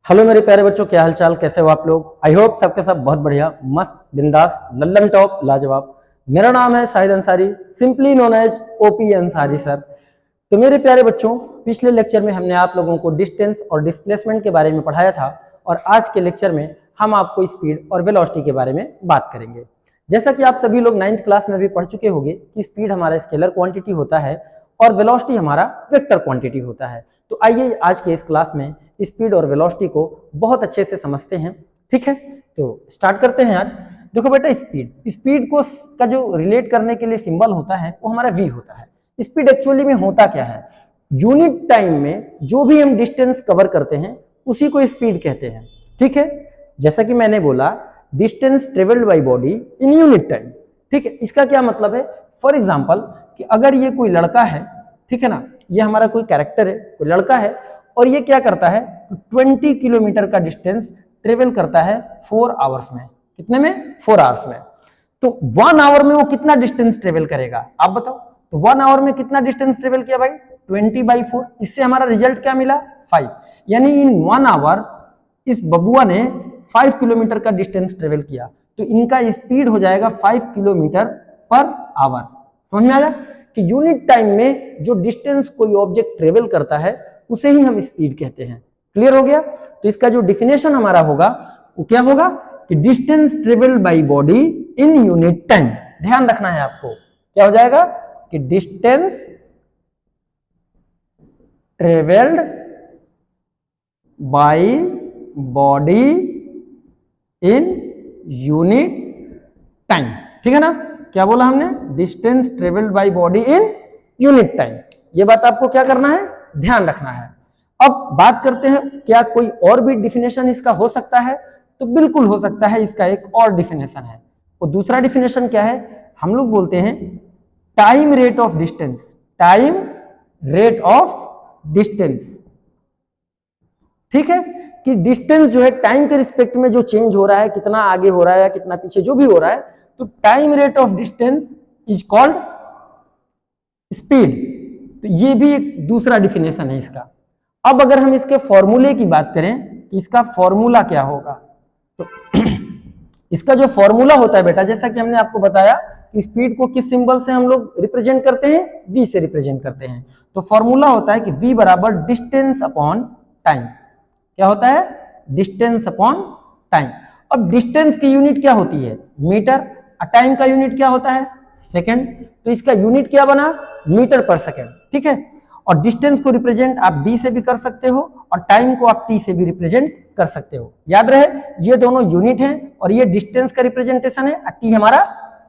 Hello मेरे प्यारे बच्चों, क्या हाल चाल, कैसे हो आप लोग। आई होप सबके सब बहुत बढ़िया, मस्त, बिंदास, लल्लम टॉप, लाजवाब। मेरा नाम है Shahid Ansari, simply known as OP Ansari sir. तो मेरे प्यारे बच्चों, पिछले लेक्चर में हमने आप लोगों को डिस्टेंस और डिस्प्लेसमेंट के बारे में पढ़ाया था और आज के लेक्चर में हम आपको स्पीड और वेलोसिटी के बारे में बात करेंगे। जैसा कि आप सभी लोग 9th क्लास में भी पढ़ चुके होंगे कि स्पीड हमारा स्केलर क्वांटिटी होता है और वेलोसिटी हमारा वेक्टर क्वांटिटी होता है। तो आइए आज के इस क्लास में स्पीड और वेलोसिटी को बहुत अच्छे से समझते हैं। ठीक है, तो स्टार्ट करते हैं। आज देखो बेटा, स्पीड को का जो रिलेट करने के लिए सिंबल होता है वो हमारा v होता है। स्पीड एक्चुअली में होता क्या है, यूनिट टाइम में जो भी हम डिस्टेंस कवर करते हैं उसी को स्पीड कहते हैं। ठीक है, जैसा कि मैंने बोला, distance travelled by body in unit time. ठीक है, इसका क्या मतलब है, फॉर एग्जांपल कि अगर ये कोई लड़का है, ठीक है ना, ये हमारा कोई कैरेक्टर है, कोई लड़का है और ये क्या करता है, 20 किलोमीटर का डिस्टेंस ट्रेवल करता है 4 आवर्स में। कितने में, 4 आवर्स में। तो 1 आवर में वो कितना डिस्टेंस ट्रेवल करेगा आप बताओ। तो 1 आवर में कितना डिस्टेंस ट्रेवल किया भाई, 20/4। इससे हमारा रिजल्ट क्या मिला, 5। यानी इन 1 आवर इस बबुआ ने 5 किलोमीटर का डिस्टेंस ट्रेवल किया। तो इनका स्पीड हो जाएगा 5 किलोमीटर पर आवर। समझ में आया कि यूनिट टाइम में जो डिस्टेंस कोई ऑब्जेक्ट ट्रेवल करता है उसे ही हम स्पीड कहते हैं। क्लियर हो गया। तो इसका जो डिफिनेशन हमारा होगा वो क्या होगा कि distance travel by body in unit time. ध्यान रखना है आपको, क्या हो जाएगा कि distance travelled by body in unit time. ठीक है ना, क्या बोला हमने, distance travelled by body in unit time. ये बात आपको क्या करना है, ध्यान रखना है। अब बात करते हैं, क्या कोई और भी डिफिनेशन इसका हो सकता है, तो बिल्कुल हो सकता है। इसका एक और डिफिनेशन है, वो दूसरा डिफिनेशन क्या है, हम लोग बोलते हैं time rate of distance. Time rate of distance. ठीक है, कि डिस्टेंस जो है टाइम के रिस्पेक्ट में जो चेंज हो रहा है, कितना आगे हो रहा है या कितना पीछे जो भी हो रहा है, तो time rate of distance is called speed. तो ये भी एक दूसरा डिफिनेशन है इसका। अब अगर हम इसके फॉर्मूले की बात करें कि इसका फॉर्मूला क्या होगा, तो इसका जो फॉर्मूला होता है बेटा, जैसा कि हमने आपको बताया कि स्पीड को किस सिंबल से हम लोग रिप्रेजेंट करते हैं, v से रिप्रेजेंट करते हैं। तो फॉर्मूला होता है कि v बराबर डिस्टेंस अपॉन टाइम। क्या होता है, डिस्टेंस अपॉन टाइम। अब डिस्टेंस की यूनिट क्या होती है, मीटर, और टाइम का यूनिट क्या होता है, सेकंड। तो इसका यूनिट क्या बना, मीटर पर सेकंड। ठीक है, और डिस्टेंस को रिप्रेजेंट आप d से भी कर सकते हो और टाइम को आप t से भी रिप्रेजेंट कर सकते हो। याद रहे, ये दोनों यूनिट हैं और ये डिस्टेंस का रिप्रेजेंटेशन है और t हमारा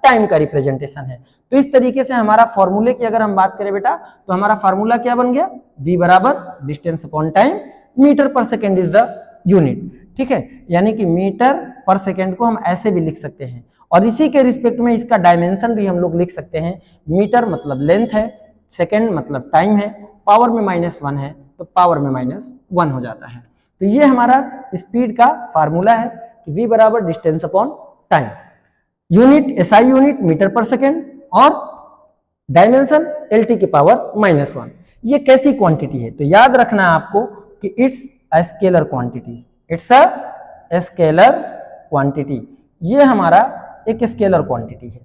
टाइम का रिप्रेजेंटेशन है। तो इस तरीके से हमारा फॉर्मूले की अगर हम बात करें बेटा, तो हमारा फॉर्मूला क्या बन गया, v बराबर डिस्टेंस अपॉन टाइम, मीटर पर सेकेंड इज द यूनिट। ठीक है, यानी कि मीटर पर सेकेंड को हम ऐसे भी लिख सकते हैं और इसी के रिस्पेक्ट में इसका डायमेंशन भी हम लोग लिख सकते हैं। मीटर मतलब लेंथ है, सेकेंड मतलब टाइम है, पावर में -1 है तो पावर में -1 हो जाता है। तो ये हमारा स्पीड का फार्मूला है कि v बराबर distance upon time, unit SI unit metre पर सेकेंड और डायमेंशन LT की पावर -1। ये कैसी क्वांटिटी है, तो याद रखना है आपको कि it's a scalar quantity. It's a scalar quantity, ये हमारा एक स्केलर क्वांटिटी है।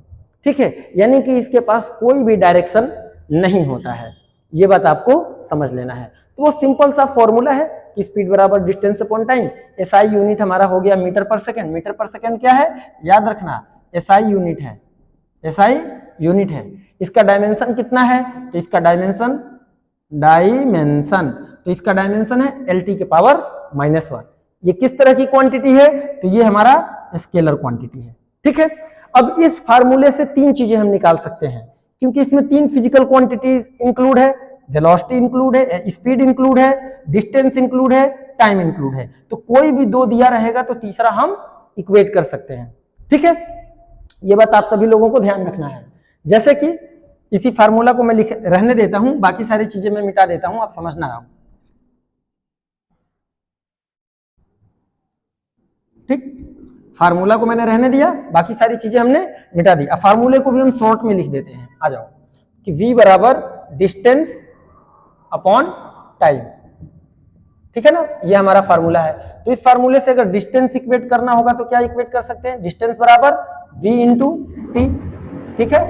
ठीक है, यानी कि इसके पास कोई भी डायरेक्शन नहीं होता है, ये बात आपको समझ लेना है। तो वो सिंपल सा फॉर्मूला है कि स्पीड बराबर distance upon time. SI unit हमारा हो गया मीटर पर सेकेंड। मीटर पर सेकेंड क्या है, याद रखना, SI यूनिट है, SI यूनिट है। इसका डायमेंशन कितना है, तो इसका डायमेंशन तो इसका डायमेंशन है LT के पावर -1। ये किस तरह की क्वांटिटी है, तो ये हमारा स्केलर क्वांटिटी है। ठीक है, अब इस फार्मूले से 3 चीजें हम निकाल सकते हैं, क्योंकि इसमें 3 फिजिकल क्वांटिटी इंक्लूड है, वेलोसिटी इंक्लूड है, स्पीड इंक्लूड है, डिस्टेंस इंक्लूड है, टाइम इंक्लूड है। तो कोई भी 2 दिया रहेगा तो तीसरा हम इक्वेट कर सकते हैं। ठीक है, ये बात आप सभी लोगों को ध्यान रखना है। जैसे कि इसी फार्मूला को मैं लिख रहने देता हूं, बाकी सारी चीजें मैं मिटा देता हूं, आप समझना आओ। ठीक, फार्मूला को मैंने रहने दिया, बाकी सारी चीजें हमने मिटा दी। अब फार्मूले को भी हम शॉर्ट में लिख देते हैं, आ जाओ, कि v बराबर डिस्टेंस अपॉन टाइम। ठीक है ना, ये हमारा फार्मूला है। तो इस फार्मूले से अगर डिस्टेंस इक्वेट करना होगा तो क्या इक्वेट कर सकते हैं, डिस्टेंस बराबर v इंटू टी, ठीक है।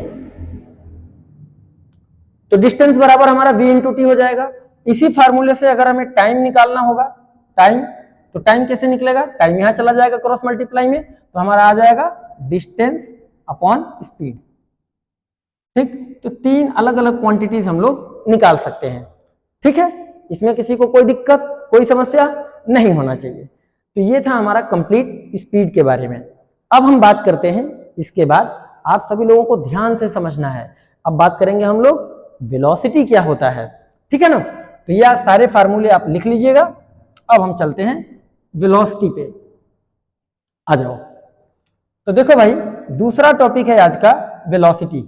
तो डिस्टेंस बराबर हमारा v इंटू टी हो जाएगा। इसी फार्मूले से अगर हमें टाइम निकालना होगा, टाइम, तो टाइम कैसे निकलेगा, टाइम यहां चला जाएगा क्रॉस मल्टीप्लाई में, तो हमारा आ जाएगा डिस्टेंस अपॉन स्पीड, ठीक। तो तीन अलग अलग क्वांटिटीज हम लोग निकाल सकते हैं, ठीक है। इसमें किसी को कोई दिक्कत, कोई समस्या नहीं होना चाहिए। तो ये था हमारा कंप्लीट स्पीड के बारे में। अब हम बात करते हैं, इसके बाद आप सभी लोगों को ध्यान से समझना है, अब बात करेंगे हम लोग वेलोसिटी क्या होता है, ठीक है ना। तो ये सारे फार्मूले आप लिख लीजिएगा। अब हम चलते हैं वेलोसिटी पे, आ जाओ। तो देखो भाई, दूसरा टॉपिक है आज का वेलोसिटी।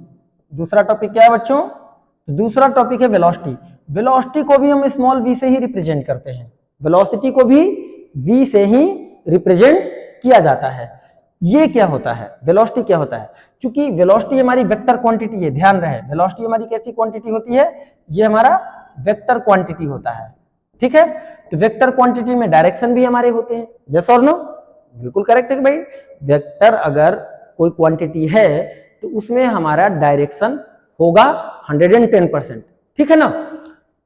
दूसरा टॉपिक क्या है बच्चों, दूसरा टॉपिक है वेलोसिटी। वेलोसिटी को भी हम स्मॉल v से ही रिप्रेजेंट करते हैं, वेलोसिटी को भी v से ही रिप्रेजेंट किया जाता है। ये क्या होता है, वेलोसिटी क्या होता है, क्योंकि वेलोसिटी हमारी वेक्टर क्वांटिटी है, ध्यान रहे वेलोसिटी हमारी कैसी क्वांटिटी होती है, ये हमारा वेक्टर क्वांटिटी होता है, ठीक है। तो वेक्टर क्वांटिटी में डायरेक्शन भी हमारे होते हैं, यस और नो, बिल्कुल करेक्ट है भाई। वेक्टर अगर कोई क्वांटिटी है तो उसमें हमारा डायरेक्शन होगा 110%, ठीक है ना।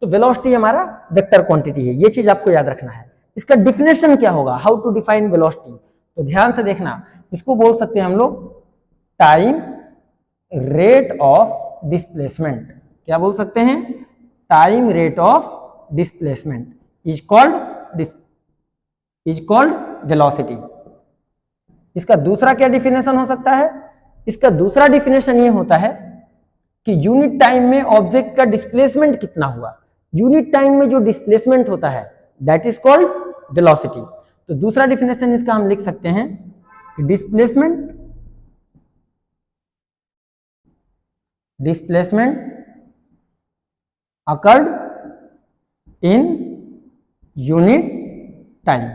तो वेलोसिटी हमारा वेक्टर क्वांटिटी है, ये चीज आपको याद रखना है। इसका डिफिनेशन क्या होगा, हाउ टू डिफाइन वेलोसिटी, तो ध्यान से देखना, इसको बोल सकते हैं हम लोग टाइम रेट ऑफ डिस्प्लेसमेंट। क्या बोल सकते हैं, time rate of displacement is called velocity. इसका दूसरा क्या डिफिनेशन हो सकता है, इसका दूसरा डिफिनेशन ये होता है कि यूनिट टाइम में ऑब्जेक्ट का डिस्प्लेसमेंट कितना हुआ, यूनिट टाइम में जो डिस्प्लेसमेंट होता है दैट इज कॉल्ड वेलोसिटी। तो दूसरा डिफिनेशन इसका हम लिख सकते हैं कि displacement occurred in unit time,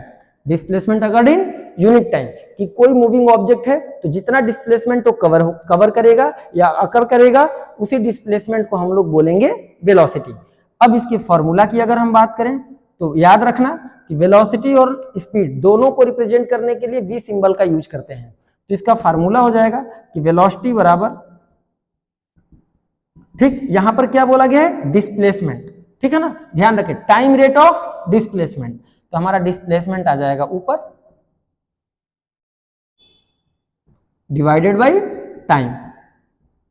displacement occurred in unit time, कि कोई मूविंग ऑब्जेक्ट है तो जितना डिस्प्लेसमेंट तो कवर करेगा या अकर करेगा, उसी डिस्प्लेसमेंट को हम लोग बोलेंगे वेलोसिटी। अब इसके फॉर्मूला की अगर हम बात करें तो याद रखना कि वेलोसिटी और स्पीड दोनों को रिप्रेजेंट करने के लिए v सिंबल का यूज करते हैं। तो इसका फार्मूला हो जाएगा कि वेलोसिटी बराबर, ठीक, यहां पर क्या बोला गया है, डिस्प्लेसमेंट, ठीक है ना, ध्यान रखें, टाइम रेट ऑफ डिस्प्लेसमेंट, तो हमारा डिस्प्लेसमेंट आ जाएगा ऊपर डिवाइडेड बाय टाइम,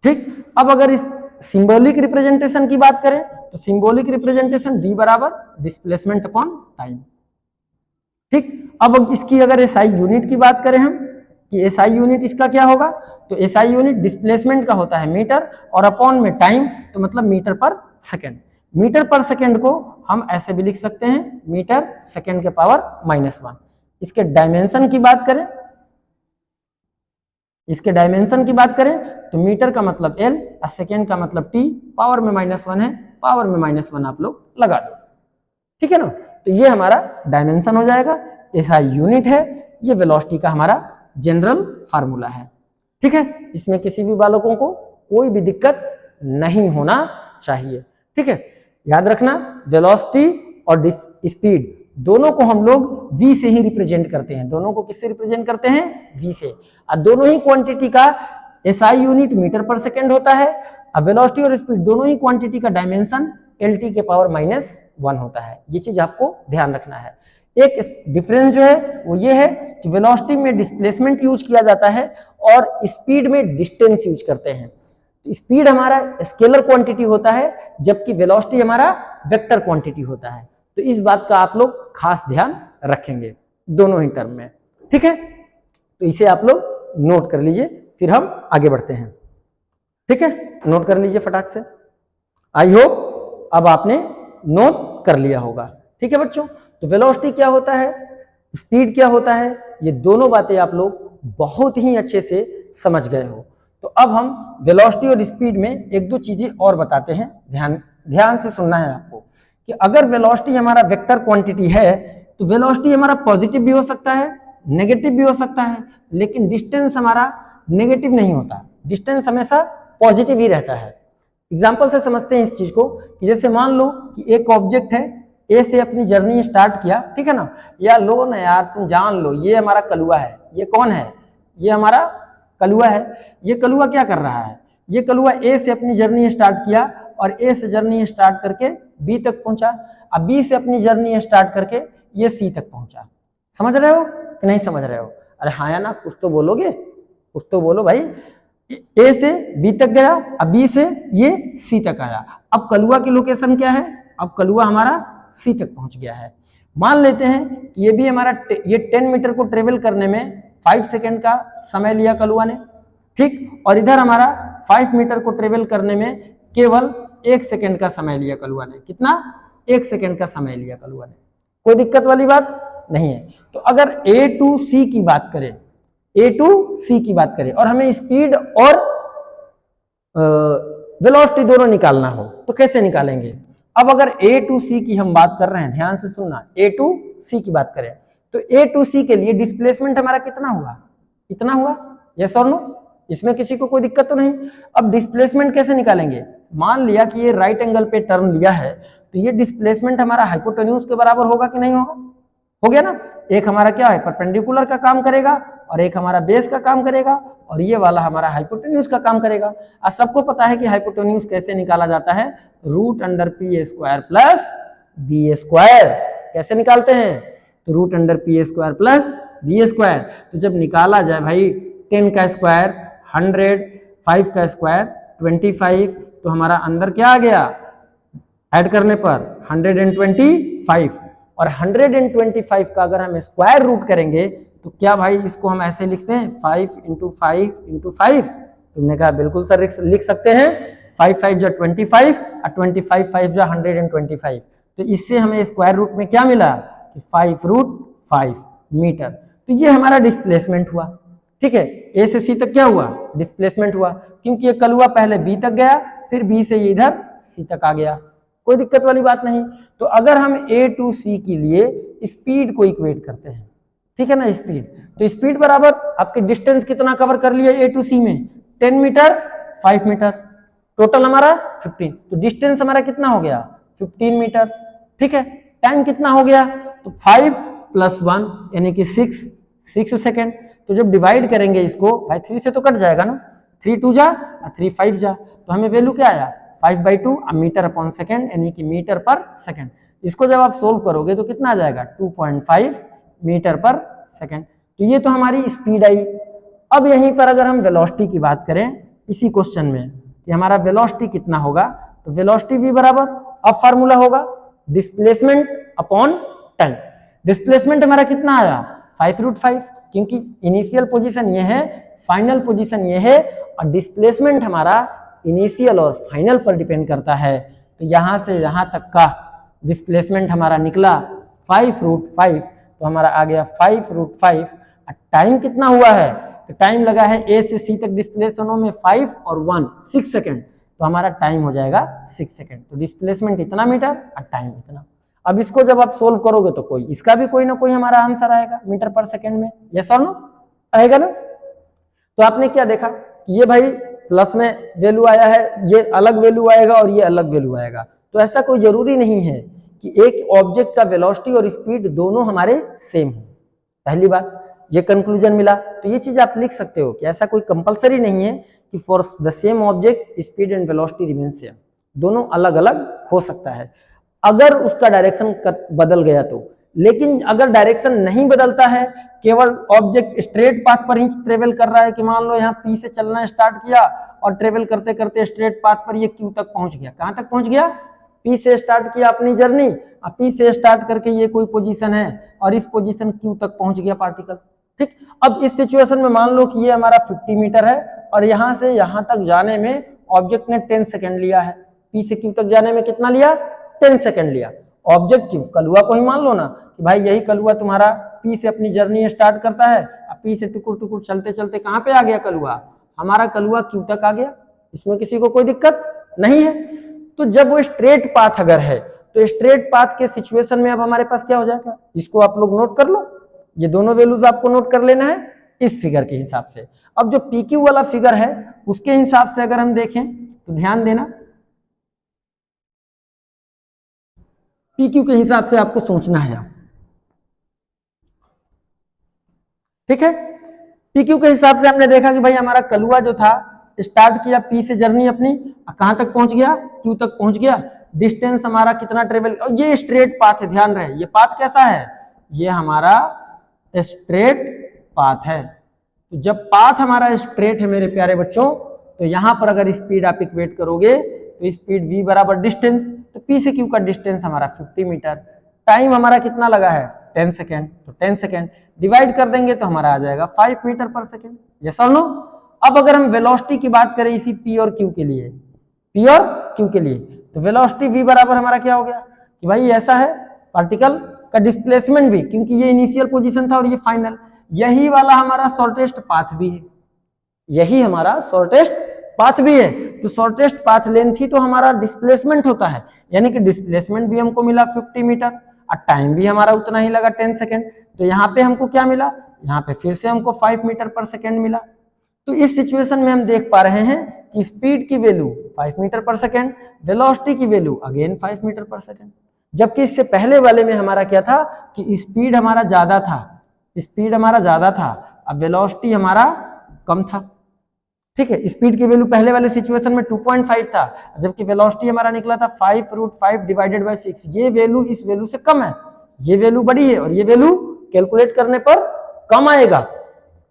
ठीक। अब अगर इस सिंबॉलिक रिप्रेजेंटेशन की बात करें तो सिंबॉलिक रिप्रेजेंटेशन v बराबर डिस्प्लेसमेंट अपॉन टाइम, ठीक। अब इसकी अगर एसआई यूनिट की बात करें हम कि एसआई यूनिट इसका क्या होगा, तो एसआई यूनिट डिस्प्लेसमेंट का होता है मीटर और अपॉन में टाइम, तो मतलब मीटर पर सेकेंड। मीटर पर सेकेंड को हम ऐसे भी लिख सकते हैं मीटर सेकेंड के पावर -1। इसके डायमेंशन की बात करें, तो मीटर का मतलब L और सेकेंड का मतलब T, पावर में -1 है, पावर में -1 आप लोग लगा दो, ठीक है ना। तो ये हमारा डायमेंशन हो जाएगा, ऐसा यूनिट है, ये वेलोसिटी का हमारा जनरल फार्मूला है, ठीक है। इसमें किसी भी बालकों को कोई भी दिक्कत नहीं होना चाहिए, ठीक है। याद रखना वेलोसिटी और स्पीड दोनों को हम लोग v से ही रिप्रेजेंट करते हैं, दोनों को किससे रिप्रेजेंट करते हैं, v से। और दोनों ही क्वांटिटी का एसआई यूनिट मीटर पर सेकेंड होता है, और वेलोसिटी और स्पीड दोनों ही क्वांटिटी का डायमेंशन lt के पावर -1 होता है। ये चीज आपको ध्यान रखना है। एक डिफरेंस जो है वो ये है कि वेलोसिटी में डिस्प्लेसमेंट यूज किया जाता है और स्पीड में डिस्टेंस यूज करते हैं। स्पीड हमारा स्केलर क्वांटिटी होता है जबकि वेलोसिटी हमारा वेक्टर क्वांटिटी होता है। तो इस बात का आप लोग खास ध्यान रखेंगे दोनों ही टर्म में, ठीक है। तो इसे आप लोग नोट कर लीजिए, फिर हम आगे बढ़ते हैं, ठीक है। नोट कर लीजिए फटाक से, आई होप अब आपने नोट कर लिया होगा, ठीक है बच्चों। तो वेलोसिटी क्या होता है, स्पीड क्या होता है, ये दोनों बातें आप लोग बहुत ही अच्छे से समझ गए हो। तो अब हम वेलोसिटी और स्पीड में एक दो चीजें और बताते हैं, ध्यान से सुनना है आपको कि अगर वेलोसिटी हमारा वेक्टर क्वांटिटी है तो वेलोसिटी हमारा पॉजिटिव भी हो सकता है, नेगेटिव भी हो सकता है, लेकिन डिस्टेंस हमारा नेगेटिव नहीं होता, डिस्टेंस हमेशा पॉजिटिव ही रहता है। एग्जाम्पल से समझते हैं इस चीज को कि जैसे मान लो कि एक ऑब्जेक्ट है ए से अपनी जर्नी स्टार्ट किया, ठीक है ना, या लो ना यार तुम जान लो, ये हमारा कलुआ है, ये कौन है, ये हमारा कलुआ है। ये कलुआ क्या कर रहा है, ये कलुआ ए से अपनी जर्नी स्टार्ट किया और ए से जर्नी स्टार्ट करके बी तक पहुंचा, अब बी से अपनी जर्नी स्टार्ट करके ये सी तक पहुंचा। समझ रहे हो कि नहीं समझ रहे हो? अरे हाँ या ना, कुछ तो बोलोगे, कुछ तो बोलो भाई। ए से बी तक गया, अब बी से ये सी तक आया। अब कलुआ की लोकेशन क्या है, अब कलुआ हमारा सी तक पहुंच गया है। मान लेते हैं कि ये भी हमारा ये 10 मीटर को ट्रेवल करने में 5 सेकेंड का समय लिया कलुआ ने, ठीक, और इधर हमारा 5 मीटर को ट्रेवल करने में केवल 1 सेकेंड का समय लिया कलुआ ने। कितना? 1 सेकेंड का समय लिया कलुआ ने। कोई दिक्कत वाली बात नहीं है। तो अगर ए टू सी की बात करें, ए टू सी की बात करें और हमें स्पीड और वेलोसिटी दोनों निकालना हो तो कैसे निकालेंगे? अब अगर ए टू सी की हम बात कर रहे हैं, ध्यान से सुनना, ए टू सी की बात करें तो ए टू सी के लिए डिस्प्लेसमेंट हमारा कितना हुआ? इतना हुआ, यस और नो? इसमें किसी को कोई दिक्कत तो नहीं। अब डिस्प्लेसमेंट कैसे निकालेंगे? मान लिया कि ये राइट एंगल पे टर्न लिया है तो ये डिस्प्लेसमेंट हमारा हाइपोटेन्यूज के बराबर होगा कि नहीं होगा? हो गया ना। एक हमारा क्या है, परपेंडिकुलर का काम करेगा और एक हमारा बेस का काम करेगा और ये वाला हमारा हाइपोटेन्यूज का काम करेगा। और सबको पता है कि हाइपोटेन्यूज कैसे निकाला जाता है, root under p square plus b square. कैसे निकालते हैं? तो root under p square plus b square. तो जब निकाला जाए भाई 10 का स्क्वायर 100, 5 का स्क्वायर 25, तो हमारा अंदर क्या आ गया, ऐड करने पर 125, और 125 का अगर हम स्क्वायर रूट करेंगे तो क्या भाई इसको हम ऐसे लिखते हैं 5 इंटू 5 इंटू 5? तुमने कहा बिल्कुल सर लिख सकते हैं, 5 5 जा 25 और 25 5 जा 125। तो इससे हमें स्क्वायर रूट में क्या मिला कि 5√5 मीटर। तो ये हमारा डिस्प्लेसमेंट हुआ, ठीक है। ए से सी तक क्या हुआ? डिस्प्लेसमेंट हुआ, क्योंकि ये कलुआ पहले बी तक गया फिर बी से ये इधर सी तक आ गया। कोई दिक्कत वाली बात नहीं। तो अगर हम ए टू सी के लिए स्पीड को इक्वेट करते हैं, ठीक है ना, स्पीड, तो स्पीड बराबर आपके डिस्टेंस कितना कवर कर लिया ए टू सी में? 10 मीटर 5 मीटर, टोटल हमारा 15। तो डिस्टेंस हमारा कितना हो गया? 15 मीटर, ठीक है। टाइम कितना हो गया? तो 5 + 1 यानी कि 6 सेकेंड। तो जब डिवाइड करेंगे इसको भाई 3 से तो कट जाएगा ना, 3 2 जा और 3 5 जा, तो हमें वैल्यू क्या आया 5/2 मीटर अपॉन सेकेंड यानी कि मीटर पर सेकेंड। इसको जब आप सोल्व करोगे तो कितना आ जाएगा 2.5 मीटर पर सेकेंड। तो ये तो हमारी स्पीड आई। अब यहीं पर अगर हम वेलोसिटी की बात करें इसी क्वेश्चन में कि हमारा वेलोसिटी कितना होगा, तो वेलोसिटी भी बराबर, अब फार्मूला होगा डिस्प्लेसमेंट अपॉन टाइम। डिस्प्लेसमेंट हमारा कितना आया 5√5, क्योंकि इनिशियल पोजीशन ये है, फाइनल पोजीशन ये है, और डिस्प्लेसमेंट हमारा इनिशियल और फाइनल पर डिपेंड करता है। तो यहां से यहां तक का डिस्प्लेसमेंट हमारा निकला 5√5, तो हमारा आ गया 5√5। टाइम कितना हुआ है? तो टाइम लगा है ए से सी तक डिस्प्लेसमेंट में 5 और 1 6 सेकेंड, तो हमारा टाइम हो जाएगा 6 सेकेंड। तो डिस्प्लेसमेंट इतना मीटर और टाइम इतना। अब इसको जब आप सोल्व करोगे तो कोई इसका भी कोई ना कोई हमारा आंसर आएगा मीटर पर सेकेंड में, यस और नो? आएगा ना। तो आपने क्या देखा कि ये भाई प्लस में वैल्यू आया है, ये अलग वैल्यू आएगा और ये अलग वैल्यू आएगा। तो ऐसा कोई जरूरी नहीं है कि एक ऑब्जेक्ट का वेलोसिटी और स्पीड दोनों हमारे सेम हो। पहली बात ये कंक्लूजन मिला, तो ये चीज आप लिख सकते हो कि ऐसा कोई कंपलसरी नहीं है कि for the same object speed and velocity remain same, दोनों अलग अलग हो सकता है अगर उसका डायरेक्शन बदल गया तो। लेकिन अगर डायरेक्शन नहीं बदलता है, केवल ऑब्जेक्ट स्ट्रेट पाथ पर ही ट्रेवल कर रहा है, कि मान लो यहाँ पी से चलना स्टार्ट किया और ट्रेवल करते करते स्ट्रेट पाथ पर ये क्यू तक पहुंच गया। कहां तक पहुंच गया? पी से स्टार्ट किया अपनी जर्नी, पी से स्टार्ट करके ये कोई पोजीशन है और इस पोजीशन क्यू तक पहुंच गया पार्टिकल, ठीक। अब इस सिचुएशन में मान लो कि ये हमारा 50 मीटर है और यहां से यहां तक जाने में ऑब्जेक्ट ने 10 सेकेंड लिया है। पी से क्यू तक जाने में कितना लिया? 10 सेकेंड लिया। ऑब्जेक्ट क्यू कलुआ को ही मान लो ना कि भाई यही कलुआ तुम्हारा पी से अपनी जर्नी स्टार्ट करता है, अब पी से टुकुर टुकुर चलते चलते कहां पे आ गया कलुआ? हमारा कलुआ क्यू तक आ गया। इसमें किसी को कोई दिक्कत नहीं है। तो जब वो स्ट्रेट पाथ अगर है तो स्ट्रेट पाथ के सिचुएशन में अब हमारे पास क्या हो जाएगा, इसको आप लोग नोट कर लो, ये दोनों वैल्यूज आपको नोट कर लेना है इस फिगर के हिसाब से। अब जो पीक्यू वाला फिगर है उसके हिसाब से अगर हम देखें तो ध्यान देना, पी क्यू के हिसाब से आपको सोचना है आप, ठीक है। पी क्यू के हिसाब से हमने देखा कि भाई हमारा कलुआ जो था स्टार्ट किया पी से जर्नी अपनी, कहां तक पहुंच गया, क्यू तक पहुंच गया, डिस्टेंस हमारा कितना ट्रेवल, और ये स्ट्रेट पाथ है, ध्यान रहे ये पाथ कैसा है, ये हमारा स्ट्रेट पाथ है। तो जब पाथ हमारा स्ट्रेट है मेरे प्यारे बच्चों, तो यहां पर अगर स्पीड आप इक्वेट करोगे तो स्पीड v बराबर डिस्टेंस, तो p से q का डिस्टेंस हमारा 50 मीटर, टाइम हमारा कितना लगा है 10 सेकेंड, तो 10 सेकेंड डिवाइड कर देंगे तो हमारा आ जाएगा 5 मीटर पर सेकेंड, यस और नो। अब अगर हम वेलोसिटी की बात करें इसी p और q के लिए, p और q के लिए, तो वेलोसिटी v बराबर हमारा क्या हो गया कि भाई ऐसा है पार्टिकल का डिस्प्लेसमेंट भी, क्योंकि ये इनिशियल पोजीशन था और ये फाइनल, यही वाला हमारा शॉर्टेस्ट पाथ भी है, यही हमारा शॉर्टेस्ट पाथ भी है। तो शॉर्टेस्ट पाथ लेंथ ही तो हमारा डिस्प्लेसमेंट होता है, यानी कि डिस्प्लेसमेंट भी हमको मिला 50 मीटर और टाइम भी हमारा उतना ही लगा 10 सेकेंड। तो यहाँ पे हमको क्या मिला, यहाँ पे फिर से हमको 5 मीटर पर सेकेंड मिला। तो इस सिचुएशन में हम देख पा रहे हैं कि स्पीड की वैल्यू 5 मीटर पर सेकेंड, वेलोसिटी की वैल्यू अगेन 5 मीटर पर सेकेंड, जबकि इससे पहले वाले में हमारा क्या था कि स्पीड हमारा ज्यादा था, स्पीड हमारा ज्यादा था, अब वेलोसिटी हमारा कम था, ठीक है। स्पीड की वैल्यू पहले वाले सिचुएशन में 2.5 था, जबकि वेलोसिटी हमारा निकला था 5√5 डिवाइडेड बाय 6, ये वैल्यू इस वैल्यू से कम है, ये वैल्यू बड़ी है और ये वैल्यू कैलकुलेट करने पर कम आएगा,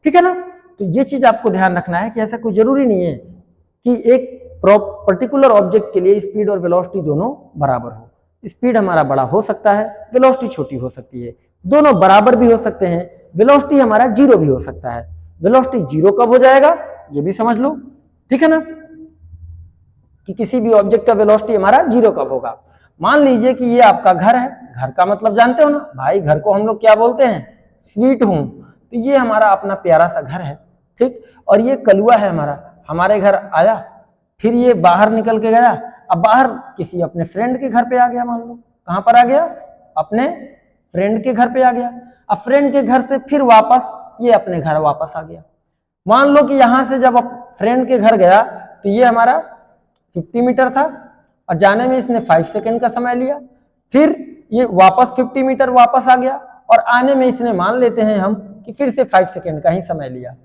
ठीक है ना। तो ये चीज आपको ध्यान रखना है कि ऐसा कोई जरूरी नहीं है कि एक पर्टिकुलर ऑब्जेक्ट के लिए स्पीड और वेलोसिटी दोनों बराबर हो, स्पीड हमारा बड़ा हो सकता है, वेलोसिटी छोटी हो सकती है, दोनों बराबर भी हो सकते हैं, वेलोसिटी हमारा जीरो भी हो सकता है। वेलोसिटी जीरो कब हो जाएगा ये भी समझ लो, ठीक है ना, कि किसी भी ऑब्जेक्ट का वेलोसिटी हमारा जीरो कब होगा। मान लीजिए कि ये आपका घर है, घर का मतलब जानते हो ना भाई, घर को हम लोग क्या बोलते हैं, स्वीट होम। तो ये हमारा अपना प्यारा सा घर है, ठीक, और ये कलुआ है हमारा, हमारे घर आया, फिर ये बाहर निकल के गया, अब बाहर किसी अपने फ्रेंड के घर पे आ गया, मान लो कहां पर आ गया, अपने फ्रेंड के घर पे आ गया, अब फ्रेंड के घर से फिर वापस ये अपने घर वापस आ गया। मान लो कि यहां से जब फ्रेंड के घर गया तो ये हमारा 50 मीटर था और जाने में इसने 5 सेकेंड का समय लिया, फिर ये वापस 50 मीटर वापस आ गया और आने में इसने मान लेते हैं हम कि फिर से 5 सेकेंड का ही समय लिया।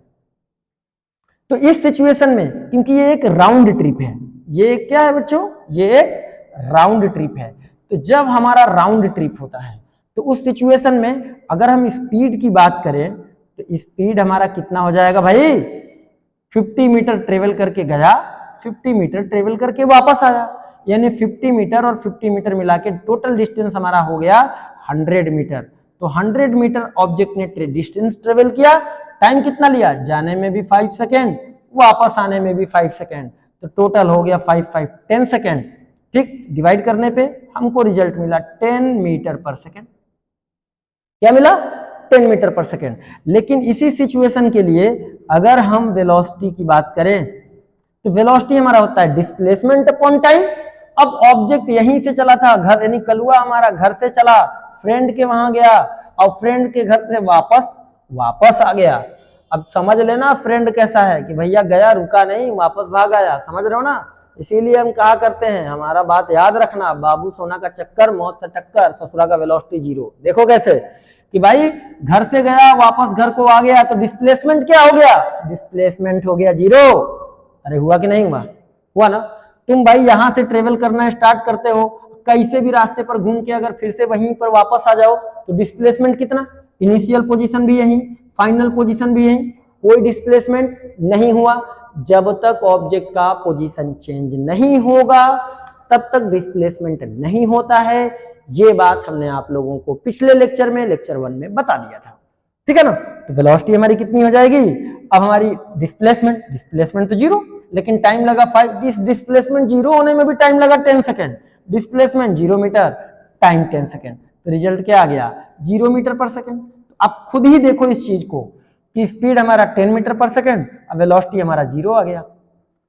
तो इस सिचुएशन में, क्योंकि ये एक राउंड ट्रिप है, ये क्या है बच्चों, ये एक राउंड ट्रिप है, तो जब हमारा राउंड ट्रिप होता है तो उस सिचुएशन में अगर हम स्पीड की बात करें तो स्पीड हमारा कितना हो जाएगा भाई, 50 मीटर ट्रेवल करके गया, 50 मीटर ट्रेवल करके वापस आया, यानी 50 मीटर और 50 मीटर मिला के टोटल डिस्टेंस हमारा हो गया 100 मीटर। तो 100 मीटर ऑब्जेक्ट ने डिस्टेंस ट्रेवल किया, टाइम कितना लिया, जाने में भी 5 सेकेंड, वापस आने में भी 5 सेकेंड, तो टोटल हो गया 5 5 10 सेकेंड, ठीक। डिवाइड करने पे हमको रिजल्ट मिला 10 मीटर पर सेकेंड, क्या मिला 10 मीटर पर सेकेंड। लेकिन इसी सिचुएशन के लिए अगर हम वेलोसिटी की बात करें तो वेलोसिटी हमारा होता है डिस्प्लेसमेंट अपॉन टाइम। अब ऑब्जेक्ट यहीं से चला था, घर यानी कलुआ हमारा घर से चला, फ्रेंड के वहां गया और फ्रेंड के घर से वापस आ गया। अब समझ लेना फ्रेंड कैसा है कि भैया गया रुका नहीं, वापस भाग आया, समझ रहे हो ना। इसीलिए हम कहा करते हैं, हमारा बात याद रखना, बाबू सोना का चक्कर मौत से टक्कर, ससुरा का वेलोसिटी जीरो। देखो कैसे कि भाई घर से गया वापस घर को आ गया, तो डिस्प्लेसमेंट क्या हो गया, डिस्प्लेसमेंट हो गया जीरो। अरे हुआ कि नहीं हुआ, हुआ ना। तुम भाई यहां से ट्रेवल करना स्टार्ट करते हो, कैसे भी रास्ते पर घूम के अगर फिर से वहीं पर वापस आ जाओ तो डिस्प्लेसमेंट कितना, इनिशियल पोजीशन भी यहीं, फाइनल पोजीशन भी यहीं, कोई डिस्प्लेसमेंट नहीं हुआ। जब तक ऑब्जेक्ट का पोजीशन चेंज नहीं होगा तब तक डिस्प्लेसमेंट नहीं होता है। ये बात हमने आप लोगों को पिछले लेक्चर में, लेक्चर 1 में बता दिया था, ठीक है ना। तो वेलोसिटी हमारी कितनी हो जाएगी, अब हमारी डिस्प्लेसमेंट तो जीरो, लेकिन टाइम लगा 5, डिस्प्लेसमेंट जीरो होने में भी टाइम लगा 10 second, displacement 0 metre, time 10 second, तो रिजल्ट क्या आ गया 0 मीटर पर सेकेंड। आप खुद ही देखो इस चीज को कि स्पीड हमारा 10 मीटर पर सेकेंड, अब वेलोसिटी हमारा जीरो आ गया,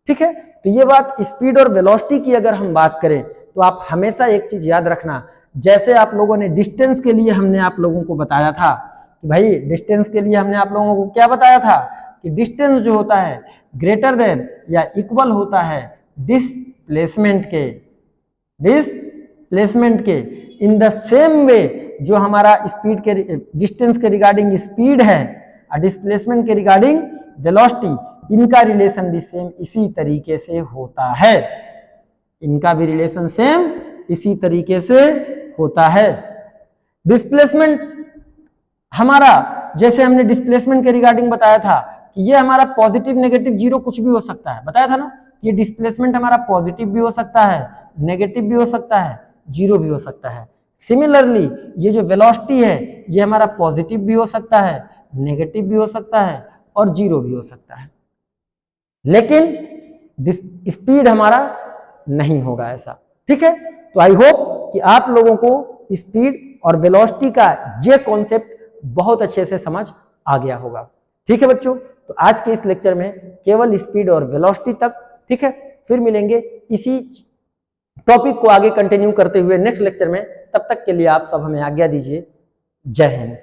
ठीक है। तो ये बात स्पीड और वेलोसिटी की अगर हम बात करें तो आप हमेशा एक चीज याद रखना, जैसे आप लोगों ने डिस्टेंस के लिए हमने आप लोगों को बताया था कि भाई डिस्टेंस के लिए हमने आप लोगों को क्या बताया था कि डिस्टेंस जो होता है ग्रेटर देन या इक्वल होता है डिस्प्लेसमेंट के, इन द सेम वे जो हमारा स्पीड के डिस्टेंस के रिगार्डिंग स्पीड है और डिस्प्लेसमेंट के रिगार्डिंग वेलोसिटी, इनका रिलेशन भी सेम इसी तरीके से होता है, इनका भी रिलेशन सेम इसी तरीके से होता है। डिस्प्लेसमेंट हमारा, जैसे हमने डिस्प्लेसमेंट के रिगार्डिंग बताया था कि ये हमारा पॉजिटिव नेगेटिव जीरो कुछ भी हो सकता है, बताया था ना, ये डिस्प्लेसमेंट हमारा पॉजिटिव भी हो सकता है, नेगेटिव भी हो सकता है, जीरो भी हो सकता है। सिमिलरली ये जो वेलोसिटी है ये हमारा पॉजिटिव भी हो सकता है, नेगेटिव भी हो सकता है और जीरो भी हो सकता है, लेकिन स्पीड हमारा नहीं होगा ऐसा। ठीक है, तो आई होप कि आप लोगों को स्पीड और वेलोसिटी का ये कॉन्सेप्ट बहुत अच्छे से समझ आ गया होगा। ठीक है बच्चों, तो आज के इस लेक्चर में केवल स्पीड और वेलोसिटी तक। ठीक है, फिर मिलेंगे इसी टॉपिक को आगे कंटिन्यू करते हुए नेक्स्ट लेक्चर में। तब तक के लिए आप सब हमें आज्ञा दीजिए। जय हिंद।